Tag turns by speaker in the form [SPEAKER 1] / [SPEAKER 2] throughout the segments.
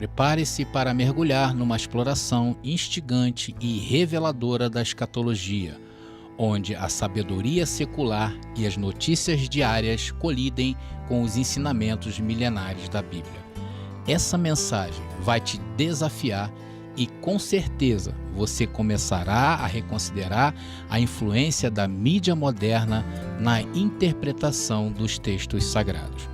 [SPEAKER 1] Prepare-se para mergulhar numa exploração instigante e reveladora da escatologia, onde a sabedoria secular e as notícias diárias colidem com os ensinamentos milenares da Bíblia. Essa mensagem vai te desafiar e, com certeza, você começará a reconsiderar a influência da mídia moderna na interpretação dos textos sagrados,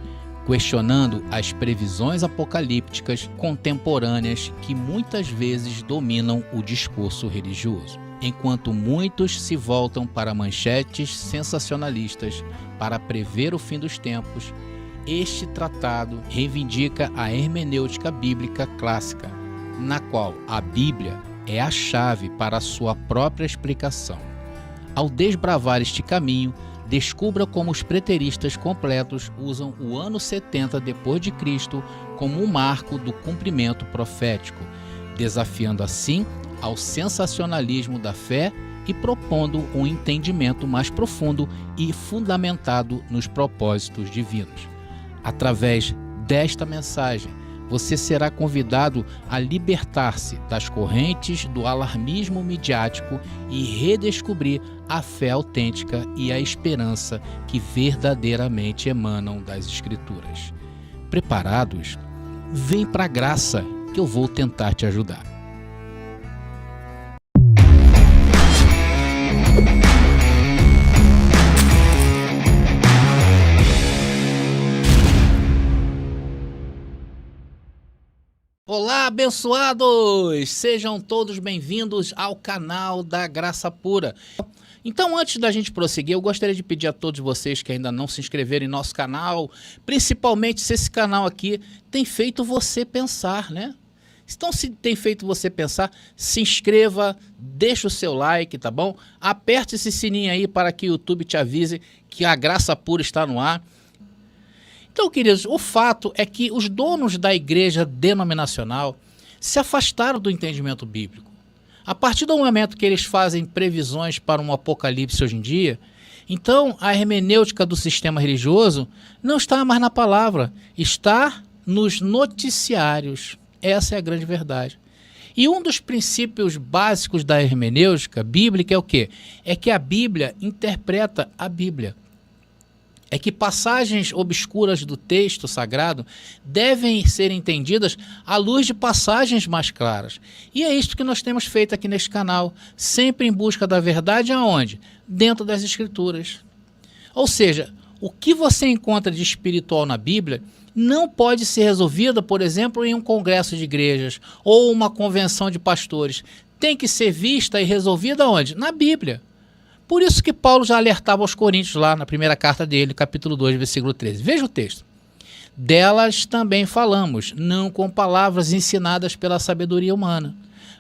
[SPEAKER 1] questionando as previsões apocalípticas contemporâneas que muitas vezes dominam o discurso religioso. Enquanto muitos se voltam para manchetes sensacionalistas para prever o fim dos tempos, este tratado reivindica a hermenêutica bíblica clássica, na qual a Bíblia é a chave para a sua própria explicação. Ao desbravar este caminho, descubra como os preteristas completos usam o ano 70 depois de Cristo como um marco do cumprimento profético, desafiando assim ao sensacionalismo da fé e propondo um entendimento mais profundo e fundamentado nos propósitos divinos. Através desta mensagem, você será convidado a libertar-se das correntes do alarmismo midiático e redescobrir a fé autêntica e a esperança que verdadeiramente emanam das Escrituras. Preparados? Vem para a graça que eu vou tentar te ajudar. Olá, abençoados! Sejam todos bem-vindos ao canal da Graça Pura. Então, antes da gente prosseguir, eu gostaria de pedir a todos vocês que ainda não se inscreveram em nosso canal, principalmente se esse canal aqui tem feito você pensar, né? Então, se tem feito você pensar, se inscreva, deixa o seu like, tá bom? Aperte esse sininho aí para que o YouTube te avise que a Graça Pura está no ar. Então, queridos, o fato é que os donos da igreja denominacional se afastaram do entendimento bíblico. A partir do momento que eles fazem previsões para um apocalipse hoje em dia, então a hermenêutica do sistema religioso não está mais na palavra, está nos noticiários. Essa é a grande verdade. E um dos princípios básicos da hermenêutica bíblica é o quê? É que a Bíblia interpreta a Bíblia. É que passagens obscuras do texto sagrado devem ser entendidas à luz de passagens mais claras. E é isto que nós temos feito aqui neste canal, sempre em busca da verdade aonde? Dentro das Escrituras. Ou seja, o que você encontra de espiritual na Bíblia não pode ser resolvido, por exemplo, em um congresso de igrejas ou uma convenção de pastores. Tem que ser vista e resolvida onde? Na Bíblia. Por isso que Paulo já alertava aos Coríntios lá na primeira carta dele, capítulo 2, versículo 13. Veja o texto. Delas também falamos, não com palavras ensinadas pela sabedoria humana,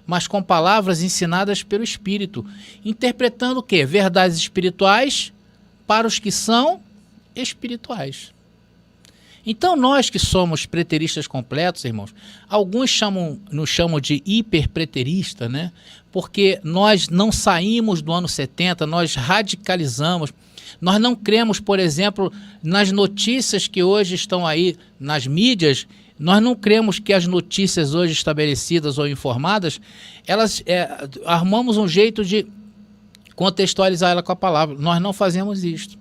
[SPEAKER 1] mas com palavras ensinadas pelo Espírito, interpretando o quê? Verdades espirituais para os que são espirituais. Então nós que somos preteristas completos, irmãos, alguns nos chamam de hiperpreterista, né? Porque nós não saímos do ano 70, nós radicalizamos, nós não cremos, por exemplo, nas notícias que hoje estão aí nas mídias, nós não cremos que as notícias hoje estabelecidas ou informadas, elas arrumamos um jeito de contextualizar ela com a palavra, nós não fazemos isto.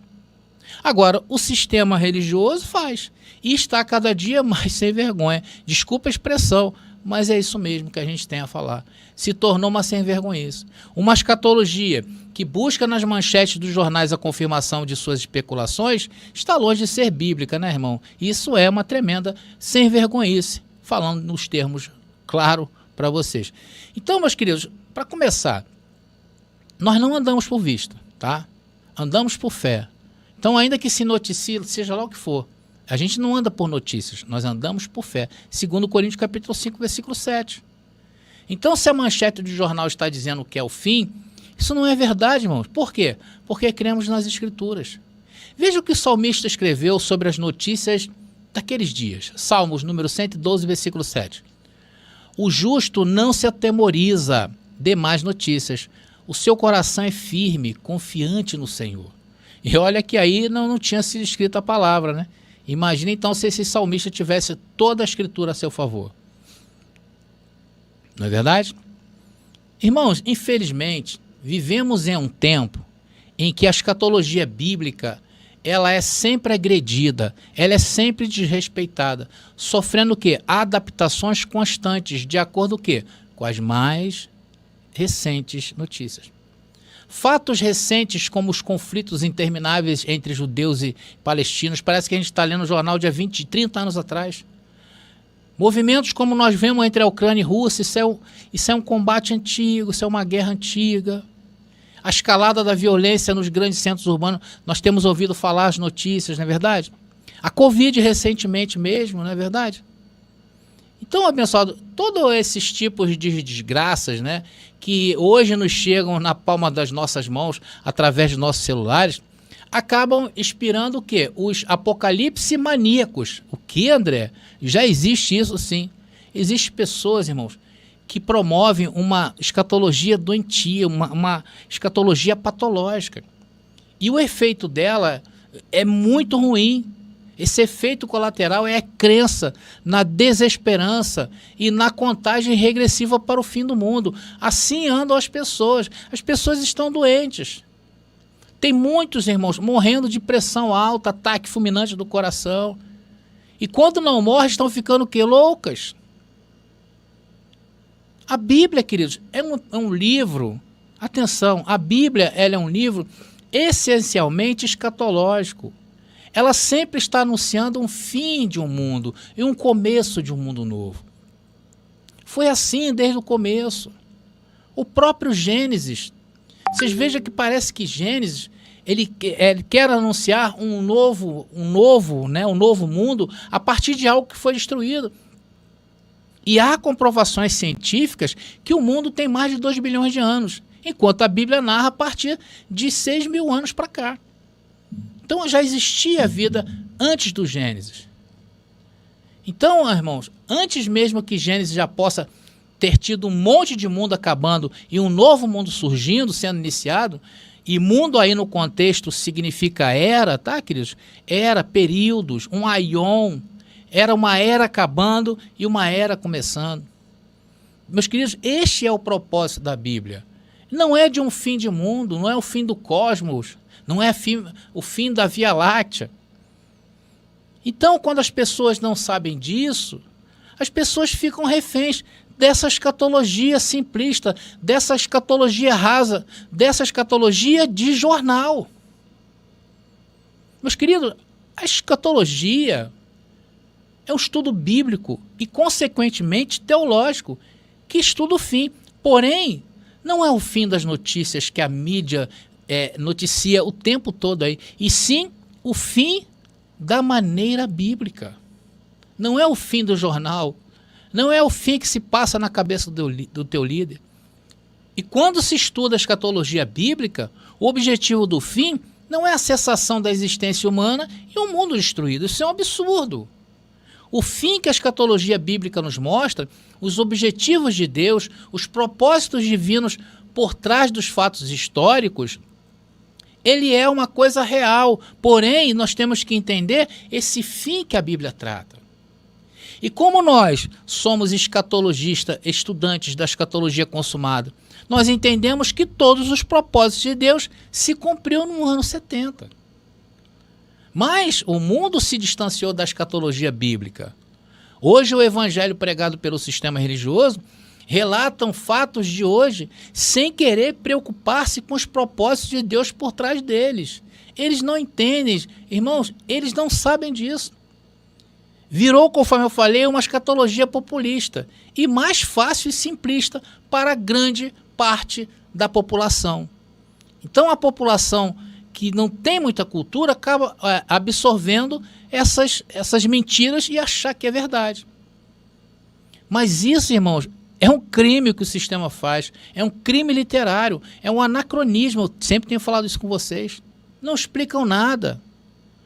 [SPEAKER 1] Agora, o sistema religioso faz e está cada dia mais sem vergonha. Desculpa a expressão, mas é isso mesmo que a gente tem a falar. Se tornou uma sem-vergonhice. Uma escatologia que busca nas manchetes dos jornais a confirmação de suas especulações está longe de ser bíblica, né, irmão? Isso é uma tremenda sem-vergonhice, falando nos termos claros para vocês. Então, meus queridos, para começar, nós não andamos por vista, tá? Andamos por fé. Então, ainda que se noticie, seja lá o que for, a gente não anda por notícias, nós andamos por fé. 2 Coríntios capítulo 5, versículo 7. Então, se a manchete do jornal está dizendo que é o fim, isso não é verdade, irmãos. Por quê? Porque cremos nas Escrituras. Veja o que o salmista escreveu sobre as notícias daqueles dias. Salmos número 112, versículo 7. O justo não se atemoriza de más notícias. O seu coração é firme, confiante no Senhor. E olha que aí não tinha sido escrita a palavra, né? Imagina então se esse salmista tivesse toda a escritura a seu favor. Não é verdade? Irmãos, infelizmente, vivemos em um tempo em que a escatologia bíblica ela é sempre agredida, ela é sempre desrespeitada, sofrendo o quê? Adaptações constantes, de acordo com o quê? Com as mais recentes notícias. Fatos recentes como os conflitos intermináveis entre judeus e palestinos, parece que a gente está lendo o jornal de há 20, 30 anos atrás. Movimentos como nós vemos entre a Ucrânia e a Rússia, isso é um combate antigo, isso é uma guerra antiga. A escalada da violência nos grandes centros urbanos, nós temos ouvido falar as notícias, não é verdade? A Covid recentemente mesmo, não é verdade? Então, abençoado, todos esses tipos de desgraças, né, que hoje nos chegam na palma das nossas mãos, através de nossos celulares, acabam inspirando o quê? Os apocalipse maníacos. O que, André? Já existe isso, sim. Existem pessoas, irmãos, que promovem uma escatologia doentia, uma escatologia patológica. E o efeito dela é muito ruim. Esse efeito colateral é a crença na desesperança e na contagem regressiva para o fim do mundo. Assim andam as pessoas. As pessoas estão doentes. Tem muitos, irmãos, morrendo de pressão alta, ataque fulminante do coração. E quando não morrem, estão ficando o quê? Loucas. A Bíblia, queridos, é um livro, atenção, a Bíblia ela é um livro essencialmente escatológico. Ela sempre está anunciando um fim de um mundo e um começo de um mundo novo. Foi assim desde o começo. O próprio Gênesis, vocês vejam que parece que Gênesis ele quer anunciar um novo mundo a partir de algo que foi destruído. E há comprovações científicas que o mundo tem mais de 2 bilhões de anos, enquanto a Bíblia narra a partir de 6 mil anos para cá. Então já existia vida antes do Gênesis. Então, irmãos, antes mesmo que Gênesis já possa ter tido um monte de mundo acabando e um novo mundo surgindo, sendo iniciado, e mundo aí no contexto significa era, tá, queridos? Era, períodos, um aion. Era uma era acabando e uma era começando. Meus queridos, este é o propósito da Bíblia. Não é de um fim de mundo, não é o fim do cosmos, não é o fim da Via Láctea. Então, quando as pessoas não sabem disso, as pessoas ficam reféns dessa escatologia simplista, dessa escatologia rasa, dessa escatologia de jornal. Meus queridos, a escatologia é um estudo bíblico e, consequentemente, teológico, que estuda o fim. Porém, não é o fim das notícias que a mídia noticia o tempo todo aí, e sim o fim da maneira bíblica. Não é o fim do jornal, não é o fim que se passa na cabeça do teu líder. E quando se estuda a escatologia bíblica, o objetivo do fim não é a cessação da existência humana e um mundo destruído. Isso é um absurdo. O fim que a escatologia bíblica nos mostra, os objetivos de Deus, os propósitos divinos por trás dos fatos históricos, ele é uma coisa real. Porém, nós temos que entender esse fim que a Bíblia trata. E como nós somos escatologistas, estudantes da escatologia consumada, nós entendemos que todos os propósitos de Deus se cumpriram no ano 70. Mas o mundo se distanciou da escatologia bíblica. Hoje o evangelho pregado pelo sistema religioso relatam fatos de hoje sem querer preocupar-se com os propósitos de Deus por trás deles. Eles não entendem, irmãos, eles não sabem disso. Virou, conforme eu falei, uma escatologia populista e mais fácil e simplista para grande parte da população. Então a população que não tem muita cultura acaba absorvendo essas mentiras e achar que é verdade. Mas isso, irmãos, é um crime que o sistema faz, é um crime literário, é um anacronismo. Eu sempre tenho falado isso com vocês. Não explicam nada.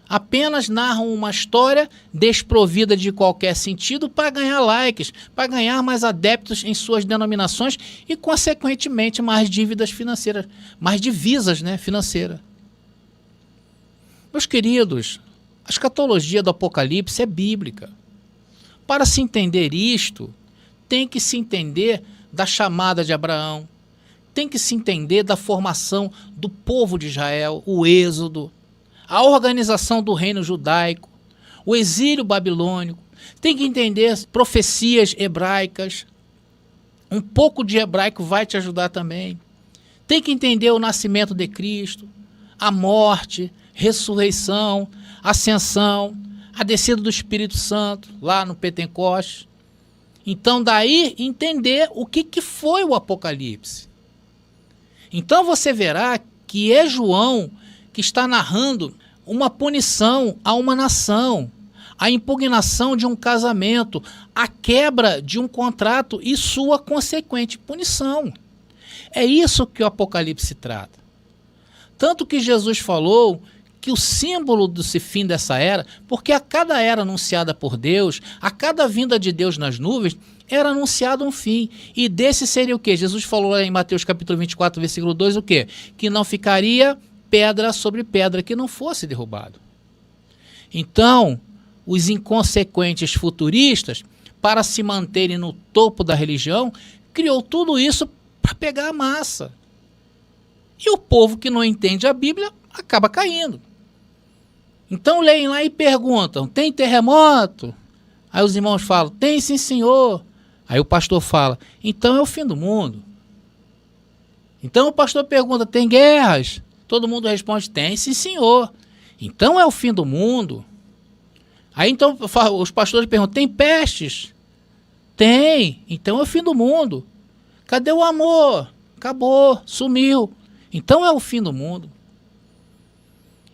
[SPEAKER 1] Apenas narram uma história desprovida de qualquer sentido para ganhar likes, para ganhar mais adeptos em suas denominações e, consequentemente, mais dívidas financeiras, mais divisas, né, financeiras. Meus queridos, a escatologia do Apocalipse é bíblica. Para se entender isto, tem que se entender da chamada de Abraão, tem que se entender da formação do povo de Israel, o êxodo, a organização do reino judaico, o exílio babilônico, tem que entender profecias hebraicas, um pouco de hebraico vai te ajudar também. Tem que entender o nascimento de Cristo, a morte, ressurreição, ascensão, a descida do Espírito Santo, lá no Pentecostes. Então, daí, entender o que foi o Apocalipse. Então, você verá que é João que está narrando uma punição a uma nação, a impugnação de um casamento, a quebra de um contrato e sua consequente punição. É isso que o Apocalipse trata. Tanto que Jesus falou que o símbolo do fim dessa era, porque a cada era anunciada por Deus, a cada vinda de Deus nas nuvens, era anunciado um fim. E desse seria o quê? Jesus falou lá em Mateus capítulo 24, versículo 2, o quê? Que não ficaria pedra sobre pedra que não fosse derrubado. Então, os inconsequentes futuristas, para se manterem no topo da religião, criou tudo isso para pegar a massa. E o povo que não entende a Bíblia acaba caindo. Então leem lá e perguntam, tem terremoto? Aí os irmãos falam, tem sim senhor. Aí o pastor fala, então é o fim do mundo. Então o pastor pergunta, tem guerras? Todo mundo responde, tem sim senhor. Então é o fim do mundo. Aí então os pastores perguntam, tem pestes? Tem, então é o fim do mundo. Cadê o amor? Acabou, sumiu. Então é o fim do mundo.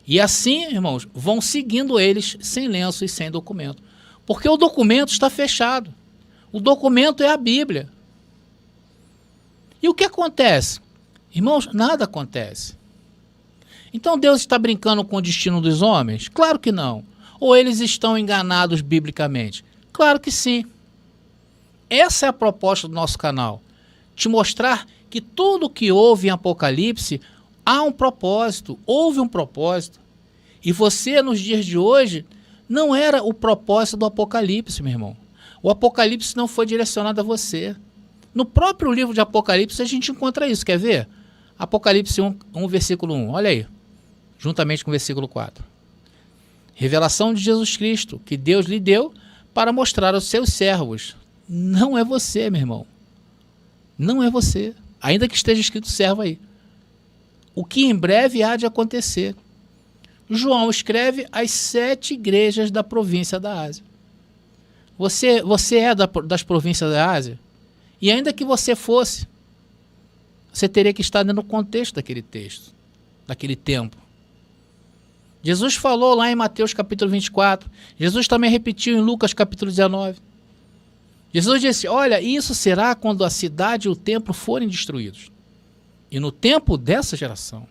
[SPEAKER 1] E assim, irmãos, vão seguindo eles sem lenço e sem documento. Porque o documento está fechado. O documento é a Bíblia. E o que acontece? Irmãos, nada acontece. Então Deus está brincando com o destino dos homens? Claro que não. Ou eles estão enganados biblicamente? Claro que sim. Essa é a proposta do nosso canal. Te mostrar que tudo que houve em Apocalipse há um propósito, houve um propósito. E você, nos dias de hoje, não era o propósito do Apocalipse, meu irmão. O Apocalipse não foi direcionado a você. No próprio livro de Apocalipse a gente encontra isso, quer ver? Apocalipse 1 versículo 1, olha aí, juntamente com o versículo 4. Revelação de Jesus Cristo, que Deus lhe deu para mostrar aos seus servos. Não é você, meu irmão. Não é você. Ainda que esteja escrito servo aí. O que em breve há de acontecer. João escreve às 7 igrejas da província da Ásia. Você é das províncias da Ásia? E ainda que você fosse, você teria que estar dentro do contexto daquele texto, daquele tempo. Jesus falou lá em Mateus capítulo 24. Jesus também repetiu em Lucas capítulo 19. Jesus disse, olha, isso será quando a cidade e o templo forem destruídos. E no tempo dessa geração.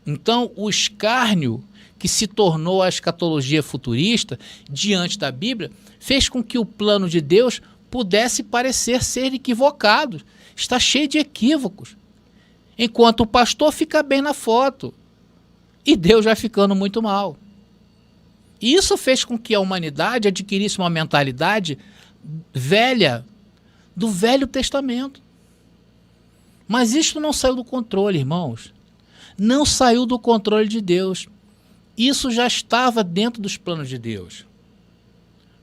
[SPEAKER 1] Então, o escárnio que se tornou a escatologia futurista diante da Bíblia fez com que o plano de Deus pudesse parecer ser equivocado. Está cheio de equívocos. Enquanto o pastor fica bem na foto e Deus vai ficando muito mal. E isso fez com que a humanidade adquirisse uma mentalidade velha, do Velho Testamento. Mas isto não saiu do controle, irmãos. Não saiu do controle de Deus. Isso já estava dentro dos planos de Deus.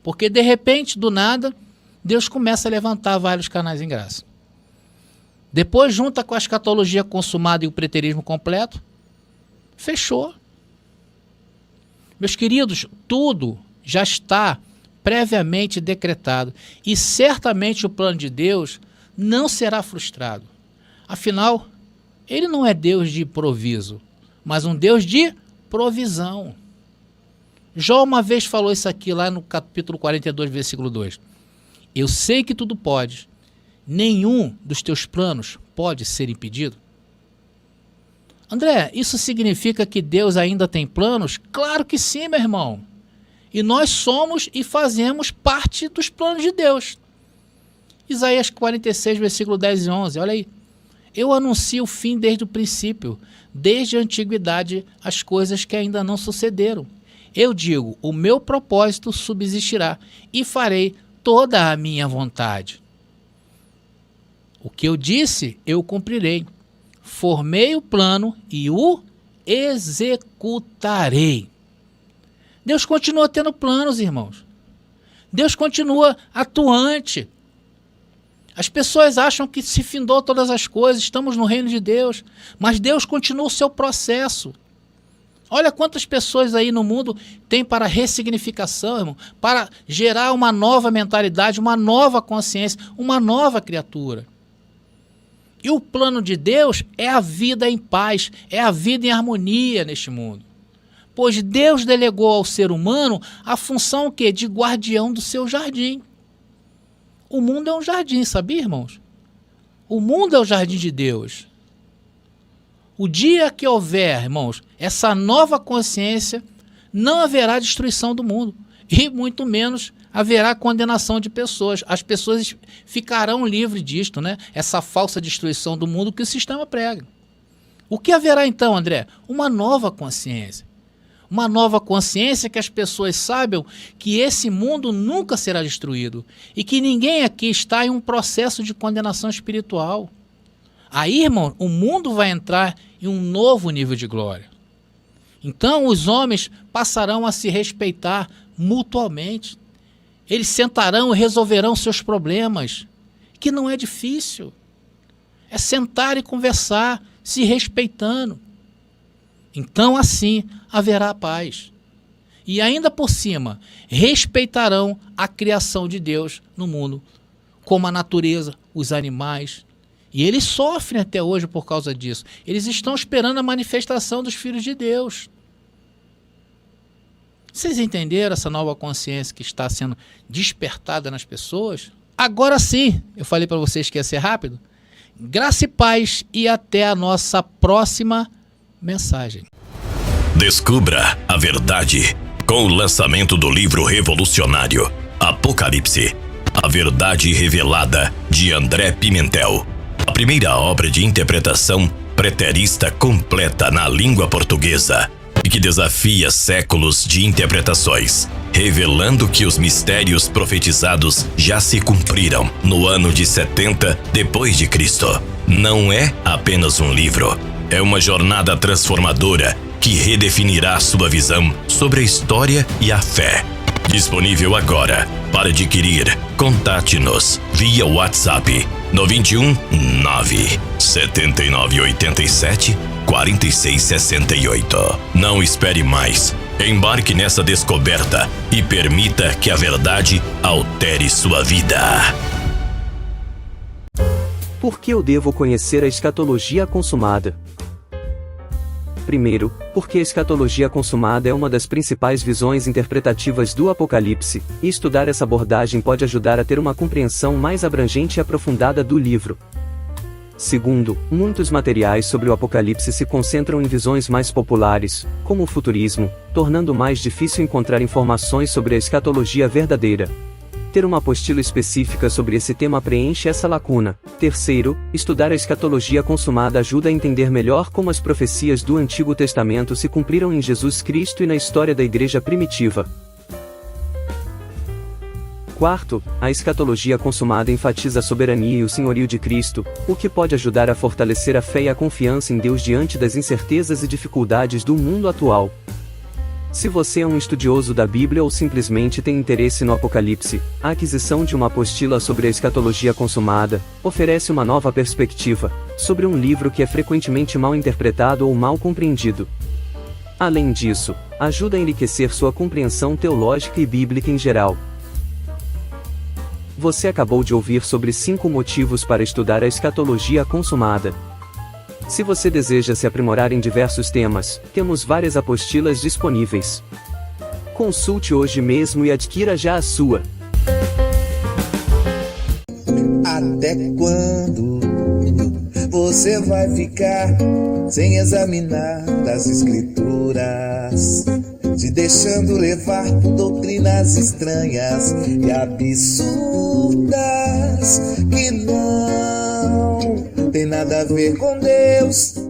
[SPEAKER 1] Porque, de repente, do nada, Deus começa a levantar vários canais em graça. Depois, junta com a escatologia consumada e o preterismo completo, fechou. Meus queridos, tudo já está previamente decretado. E certamente o plano de Deus não será frustrado. Afinal, ele não é Deus de improviso, mas um Deus de provisão. Jó uma vez falou isso aqui lá no capítulo 42, versículo 2. Eu sei que tudo podes, nenhum dos teus planos pode ser impedido. André, isso significa que Deus ainda tem planos? Claro que sim, meu irmão. E nós somos e fazemos parte dos planos de Deus. Isaías 46, versículo 10 e 11, olha aí. Eu anuncio o fim desde o princípio, desde a antiguidade, as coisas que ainda não sucederam. Eu digo, o meu propósito subsistirá e farei toda a minha vontade. O que eu disse, eu cumprirei. Formei o plano e o executarei. Deus continua tendo planos, irmãos. Deus continua atuante. As pessoas acham que se findou todas as coisas, estamos no reino de Deus, mas Deus continua o seu processo. Olha quantas pessoas aí no mundo têm para ressignificação, irmão, para gerar uma nova mentalidade, uma nova consciência, uma nova criatura. E o plano de Deus é a vida em paz, é a vida em harmonia neste mundo. Pois Deus delegou ao ser humano a função o quê? De guardião do seu jardim. O mundo é um jardim, sabia, irmãos? O mundo é o jardim de Deus. O dia que houver, irmãos, essa nova consciência, não haverá destruição do mundo. E muito menos haverá condenação de pessoas. As pessoas ficarão livres disto, né? Essa falsa destruição do mundo que o sistema prega. O que haverá então, André? Uma nova consciência. Uma nova consciência que as pessoas saibam que esse mundo nunca será destruído e que ninguém aqui está em um processo de condenação espiritual. Aí, irmão, o mundo vai entrar em um novo nível de glória. Então, os homens passarão a se respeitar mutuamente. Eles sentarão e resolverão seus problemas, que não é difícil. É sentar e conversar, se respeitando. Então, assim, haverá paz. E ainda por cima, respeitarão a criação de Deus no mundo, como a natureza, os animais. E eles sofrem até hoje por causa disso. Eles estão esperando a manifestação dos filhos de Deus. Vocês entenderam essa nova consciência que está sendo despertada nas pessoas? Agora sim, eu falei para vocês que ia ser rápido. Graça e paz e até a nossa próxima mensagem.
[SPEAKER 2] Descubra a verdade com o lançamento do livro revolucionário Apocalipse, a verdade revelada, de André Pimentel. A primeira obra de interpretação preterista completa na língua portuguesa e que desafia séculos de interpretações, revelando que os mistérios profetizados já se cumpriram no ano de 70 depois de Cristo. Não é apenas um livro, é uma jornada transformadora que redefinirá sua visão sobre a história e a fé. Disponível agora. Para adquirir, contate-nos via WhatsApp no 21 9 79 87 46 68. Não espere mais. Embarque nessa descoberta e permita que a verdade altere sua vida.
[SPEAKER 3] Por que eu devo conhecer a escatologia consumada? Primeiro, porque a escatologia consumada é uma das principais visões interpretativas do Apocalipse, e estudar essa abordagem pode ajudar a ter uma compreensão mais abrangente e aprofundada do livro. Segundo, muitos materiais sobre o Apocalipse se concentram em visões mais populares, como o futurismo, tornando mais difícil encontrar informações sobre a escatologia verdadeira. Ter uma apostila específica sobre esse tema preenche essa lacuna. Terceiro, estudar a escatologia consumada ajuda a entender melhor como as profecias do Antigo Testamento se cumpriram em Jesus Cristo e na história da Igreja primitiva. Quarto, a escatologia consumada enfatiza a soberania e o senhorio de Cristo, o que pode ajudar a fortalecer a fé e a confiança em Deus diante das incertezas e dificuldades do mundo atual. Se você é um estudioso da Bíblia ou simplesmente tem interesse no Apocalipse, a aquisição de uma apostila sobre a escatologia consumada oferece uma nova perspectiva sobre um livro que é frequentemente mal interpretado ou mal compreendido. Além disso, ajuda a enriquecer sua compreensão teológica e bíblica em geral. Você acabou de ouvir sobre 5 motivos para estudar a escatologia consumada. Se você deseja se aprimorar em diversos temas, temos várias apostilas disponíveis. Consulte hoje mesmo e adquira já a sua.
[SPEAKER 4] Até quando você vai ficar sem examinar as escrituras, se deixando levar por doutrinas estranhas e absurdas que não tem nada a ver com Deus?